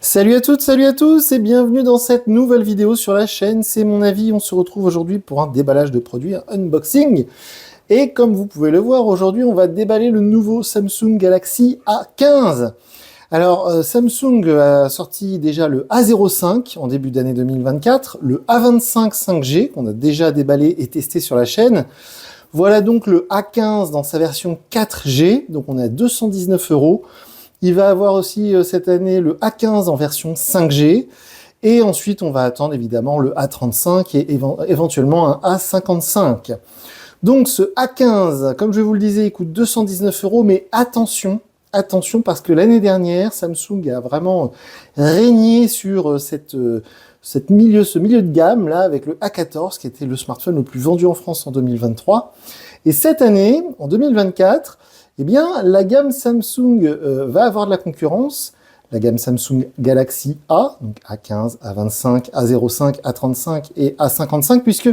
Salut à toutes, salut à tous et bienvenue dans cette nouvelle vidéo sur la chaîne. C'est mon avis, on se retrouve aujourd'hui pour un déballage de produits, un unboxing. Et comme vous pouvez le voir, aujourd'hui on va déballer le nouveau Samsung Galaxy A15. Alors Samsung a sorti déjà le A05 en début d'année 2024, le A25 5G qu'on a déjà déballé et testé sur la chaîne. Voilà donc le A15 dans sa version 4G, donc on est à 219 €. Il va avoir aussi cette année le A15 en version 5G. Et ensuite, on va attendre évidemment le A35 et éventuellement un A55. Donc ce A15, comme je vous le disais, il coûte 219 €. Mais attention, attention, parce que l'année dernière, Samsung a vraiment régné sur ce milieu de gamme là avec le A14, qui était le smartphone le plus vendu en France en 2023. Et cette année, en 2024, eh bien, la gamme Samsung va avoir de la concurrence, la gamme Samsung Galaxy A, donc A15, A25, A05, A35 et A55, puisque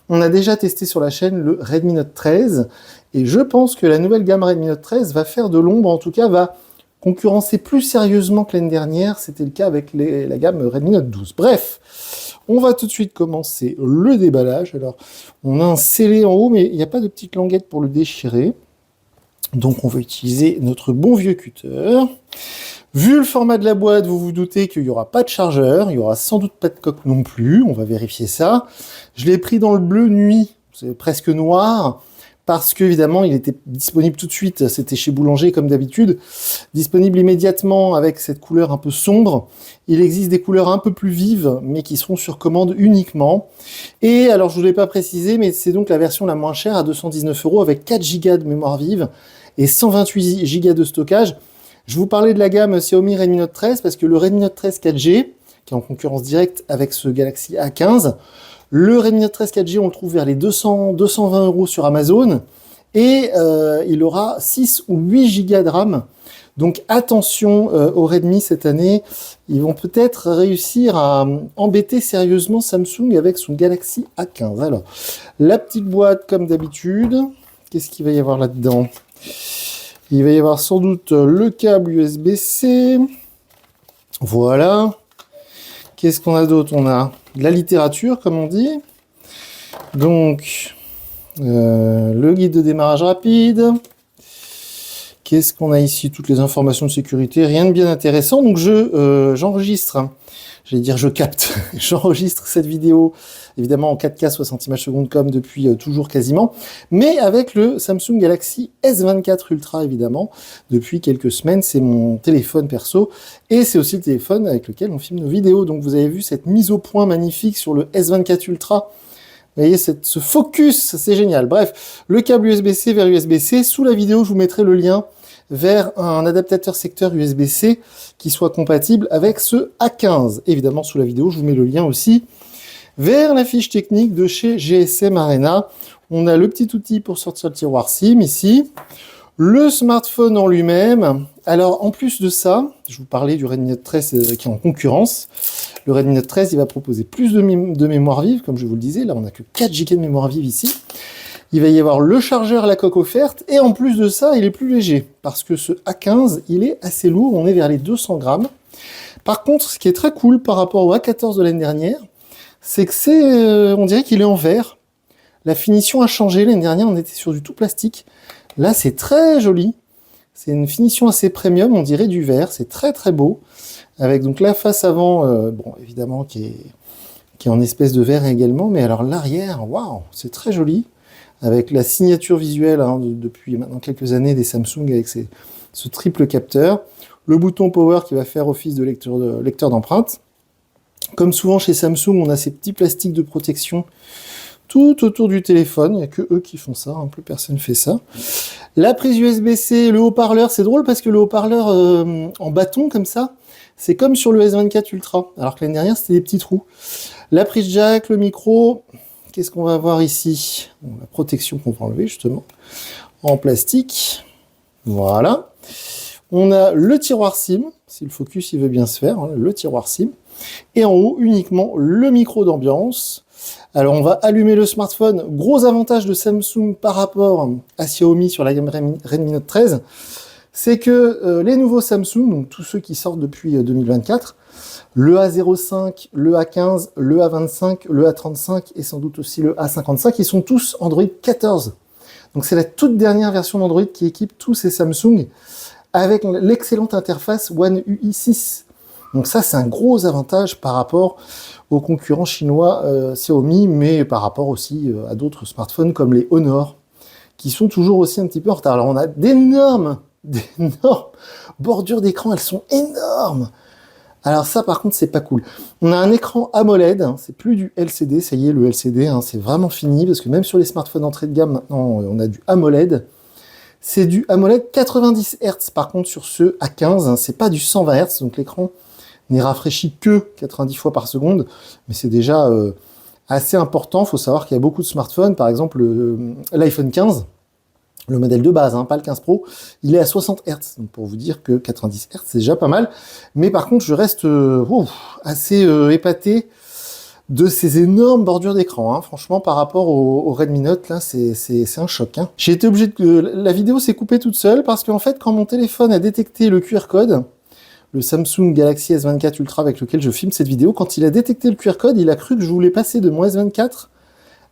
on a déjà testé sur la chaîne le Redmi Note 13, et je pense que la nouvelle gamme Redmi Note 13 va faire de l'ombre, en tout cas va concurrencer plus sérieusement que l'année dernière, c'était le cas avec la gamme Redmi Note 12. Bref, on va tout de suite commencer le déballage. Alors, on a un scellé en haut, mais il n'y a pas de petite languette pour le déchirer. Donc on va utiliser notre bon vieux cutter. Vu le format de la boîte, vous vous doutez qu'il n'y aura pas de chargeur, il n'y aura sans doute pas de coque non plus, on va vérifier ça. Je l'ai pris dans le bleu nuit, c'est presque noir, parce qu'évidemment il était disponible tout de suite, c'était chez Boulanger comme d'habitude, disponible immédiatement avec cette couleur un peu sombre. Il existe des couleurs un peu plus vives, mais qui seront sur commande uniquement. Et alors je ne vous l'ai pas précisé, mais c'est donc la version la moins chère à 219 € avec 4 Go de mémoire vive et 128 Go de stockage. Je vous parlais de la gamme Xiaomi Redmi Note 13 parce que le Redmi Note 13 4G, qui est en concurrence directe avec ce Galaxy A15, le Redmi Note 13 4G, on le trouve vers les 220 € sur Amazon, et il aura 6 ou 8 Go de RAM. Donc attention au Redmi cette année, ils vont peut-être réussir à embêter sérieusement Samsung avec son Galaxy A15. Alors, la petite boîte comme d'habitude, qu'est-ce qu'il va y avoir là-dedans ? Il va y avoir sans doute le câble USB-C. Voilà. Qu'est-ce qu'on a d'autre ? On a de la littérature, comme on dit. Donc, le guide de démarrage rapide. Qu'est-ce qu'on a ici ? Toutes les informations de sécurité. Rien de bien intéressant. Donc, j'enregistre. J'allais dire je capte. J'enregistre cette vidéo, évidemment en 4K 60 images secondes comme depuis toujours quasiment, mais avec le Samsung Galaxy S24 Ultra évidemment, depuis quelques semaines. C'est mon téléphone perso, et c'est aussi le téléphone avec lequel on filme nos vidéos. Donc vous avez vu cette mise au point magnifique sur le S24 Ultra. Vous voyez, ce focus, c'est génial. Bref, le câble USB-C vers USB-C. Sous la vidéo, je vous mettrai le lien vers un adaptateur secteur USB-C qui soit compatible avec ce A15. Évidemment, sous la vidéo, je vous mets le lien aussi vers la fiche technique de chez GSM Arena. On a le petit outil pour sortir le tiroir SIM ici, le smartphone en lui-même. Alors, en plus de ça, je vous parlais du Redmi Note 13 qui est en concurrence. Le Redmi Note 13, il va proposer plus de mémoire vive, comme je vous le disais. Là, on n'a que 4 Go de mémoire vive ici. Il va y avoir le chargeur à la coque offerte, et en plus de ça, il est plus léger, parce que ce A15, il est assez lourd, on est vers les 200 grammes. Par contre, ce qui est très cool par rapport au A14 de l'année dernière, c'est que on dirait qu'il est en verre. La finition a changé, l'année dernière, on était sur du tout plastique. Là, c'est très joli. C'est une finition assez premium, on dirait du verre, c'est très très beau. Avec donc la face avant, bon, évidemment, qui est en espèce de verre également, mais alors l'arrière, waouh, c'est très joli. Avec la signature visuelle depuis maintenant quelques années des Samsung avec ce triple capteur. Le bouton Power qui va faire office de lecteur d'empreintes. Comme souvent chez Samsung, on a ces petits plastiques de protection tout autour du téléphone. Il n'y a que eux qui font ça, plus personne ne fait ça. La prise USB-C, le haut-parleur, c'est drôle parce que le haut-parleur en bâton comme ça, c'est comme sur le S24 Ultra, alors que l'année dernière c'était des petits trous. La prise jack, le micro... Qu'est-ce qu'on va avoir ici ? Bon, la protection qu'on va enlever justement en plastique. Voilà. On a le tiroir SIM, si le focus il veut bien se faire, le tiroir SIM. Et en haut, uniquement le micro d'ambiance. Alors, on va allumer le smartphone. Gros avantage de Samsung par rapport à Xiaomi sur la gamme Redmi Note 13, c'est que les nouveaux Samsung, donc tous ceux qui sortent depuis 2024, le A05, le A15, le A25, le A35 et sans doute aussi le A55, ils sont tous Android 14. Donc c'est la toute dernière version d'Android qui équipe tous ces Samsung avec l'excellente interface One UI 6. Donc ça, c'est un gros avantage par rapport aux concurrents chinois Xiaomi, mais par rapport aussi à d'autres smartphones comme les Honor, qui sont toujours aussi un petit peu en retard. Alors on a d'énormes bordures d'écran, elles sont énormes. Alors ça, par contre, c'est pas cool. On a un écran AMOLED, hein, c'est plus du LCD, ça y est, le LCD, hein, c'est vraiment fini, parce que même sur les smartphones entrée de gamme, maintenant, on a du AMOLED. C'est du AMOLED 90 Hz, par contre, sur ce A15, hein, c'est pas du 120 Hz, donc l'écran n'est rafraîchi que 90 fois par seconde, mais c'est déjà assez important. Il faut savoir qu'il y a beaucoup de smartphones, par exemple l'iPhone 15, le modèle de base, hein, pas le 15 Pro, il est à 60 Hz. Donc pour vous dire que 90 Hz, c'est déjà pas mal. Mais par contre, je reste assez épaté de ces énormes bordures d'écran. Hein. Franchement, par rapport au Redmi Note, là, c'est un choc. Hein. J'ai été obligé de... La vidéo s'est coupée toute seule parce qu'en fait, quand mon téléphone a détecté le QR code, le Samsung Galaxy S24 Ultra avec lequel je filme cette vidéo, quand il a détecté le QR code, il a cru que je voulais passer de mon S24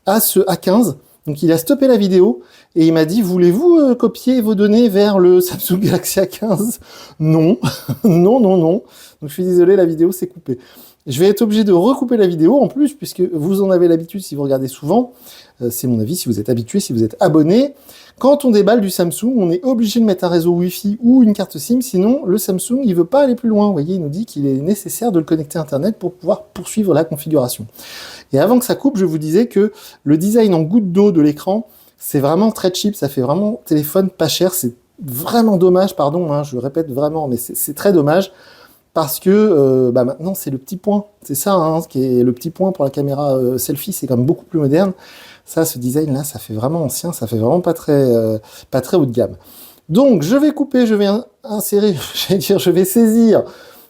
à ce A15. Donc il a stoppé la vidéo et il m'a dit « Voulez-vous copier vos données vers le Samsung Galaxy A15 ?» Non, non, non, non. Donc je suis désolé, la vidéo s'est coupée. Je vais être obligé de recouper la vidéo en plus, puisque vous en avez l'habitude si vous regardez souvent. C'est mon avis, si vous êtes habitué, si vous êtes abonné. Quand on déballe du Samsung, on est obligé de mettre un réseau Wi-Fi ou une carte SIM, sinon le Samsung il veut pas aller plus loin. Vous voyez, il nous dit qu'il est nécessaire de le connecter à Internet pour pouvoir poursuivre la configuration. Et avant que ça coupe, je vous disais que le design en goutte d'eau de l'écran, c'est vraiment très cheap, ça fait vraiment téléphone pas cher. C'est vraiment dommage, pardon, hein, je répète vraiment, mais c'est très dommage. Parce que maintenant c'est le petit point, c'est ça, hein, ce qui est le petit point pour la caméra selfie, c'est quand même beaucoup plus moderne. Ça, ce design là, ça fait vraiment ancien, ça fait vraiment pas très haut de gamme. Donc je vais couper, je vais insérer, je vais saisir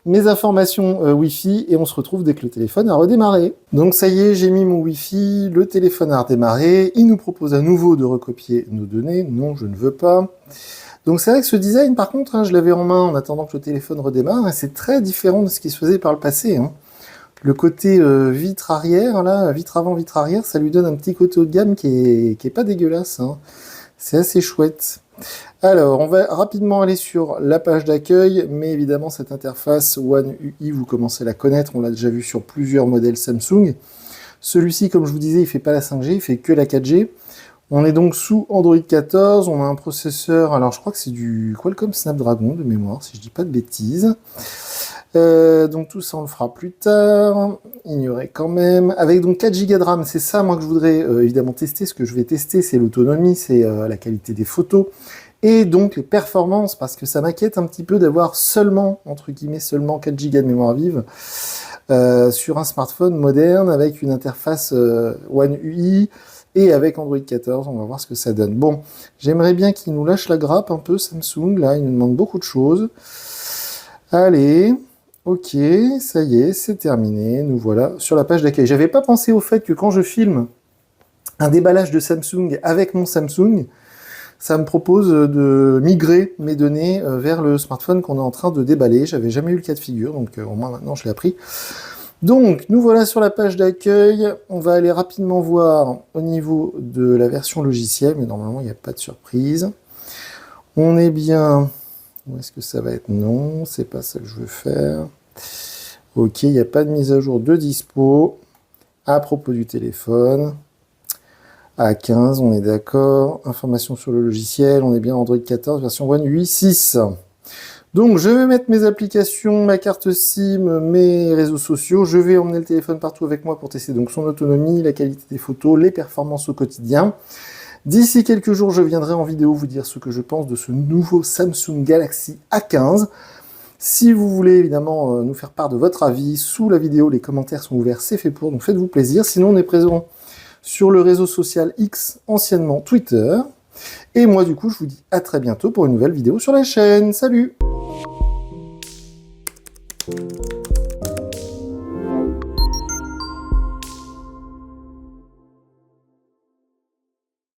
mes informations Wi-Fi et on se retrouve dès que le téléphone a redémarré. Donc ça y est, j'ai mis mon Wi-Fi, le téléphone a redémarré, il nous propose à nouveau de recopier nos données. Non, je ne veux pas. Donc c'est vrai que ce design, par contre, hein, je l'avais en main en attendant que le téléphone redémarre, et c'est très différent de ce qui se faisait par le passé. Hein. Le côté vitre arrière, là, vitre avant, vitre arrière, ça lui donne un petit côté haut de gamme qui est pas dégueulasse. Hein. C'est assez chouette. Alors, on va rapidement aller sur la page d'accueil, mais évidemment, cette interface One UI, vous commencez à la connaître, on l'a déjà vu sur plusieurs modèles Samsung. Celui-ci, comme je vous disais, il fait pas la 5G, il fait que la 4G. On est donc sous Android 14, on a un processeur, alors je crois que c'est du Qualcomm Snapdragon de mémoire, si je dis pas de bêtises. Donc tout ça on le fera plus tard, ignorez quand même. Avec donc 4 Go de RAM, c'est ça moi que je voudrais évidemment tester. Ce que je vais tester, c'est l'autonomie, c'est la qualité des photos, et donc les performances, parce que ça m'inquiète un petit peu d'avoir seulement, entre guillemets, seulement 4 Go de mémoire vive sur un smartphone moderne avec une interface One UI, et avec Android 14, on va voir ce que ça donne. Bon, j'aimerais bien qu'il nous lâche la grappe un peu, Samsung, là, il nous demande beaucoup de choses. Allez, ok, ça y est, c'est terminé, nous voilà sur la page d'accueil. J'avais pas pensé au fait que quand je filme un déballage de Samsung avec mon Samsung, ça me propose de migrer mes données vers le smartphone qu'on est en train de déballer. J'avais jamais eu le cas de figure, donc au moins maintenant je l'ai appris. Donc, nous voilà sur la page d'accueil. On va aller rapidement voir au niveau de la version logicielle, mais normalement, il n'y a pas de surprise. On est bien... Où est-ce que ça va être? Non, c'est pas ça que je veux faire. Ok, il n'y a pas de mise à jour de dispo. À propos du téléphone. A15, on est d'accord. Information sur le logiciel, on est bien Android 14, version One UI 6. Donc je vais mettre mes applications, ma carte SIM, mes réseaux sociaux, je vais emmener le téléphone partout avec moi pour tester donc son autonomie, la qualité des photos, les performances au quotidien. D'ici quelques jours, je viendrai en vidéo vous dire ce que je pense de ce nouveau Samsung Galaxy A15. Si vous voulez évidemment nous faire part de votre avis, sous la vidéo, les commentaires sont ouverts, c'est fait pour, donc faites-vous plaisir. Sinon, on est présent sur le réseau social X, anciennement Twitter. Et moi, du coup, je vous dis à très bientôt pour une nouvelle vidéo sur la chaîne. Salut!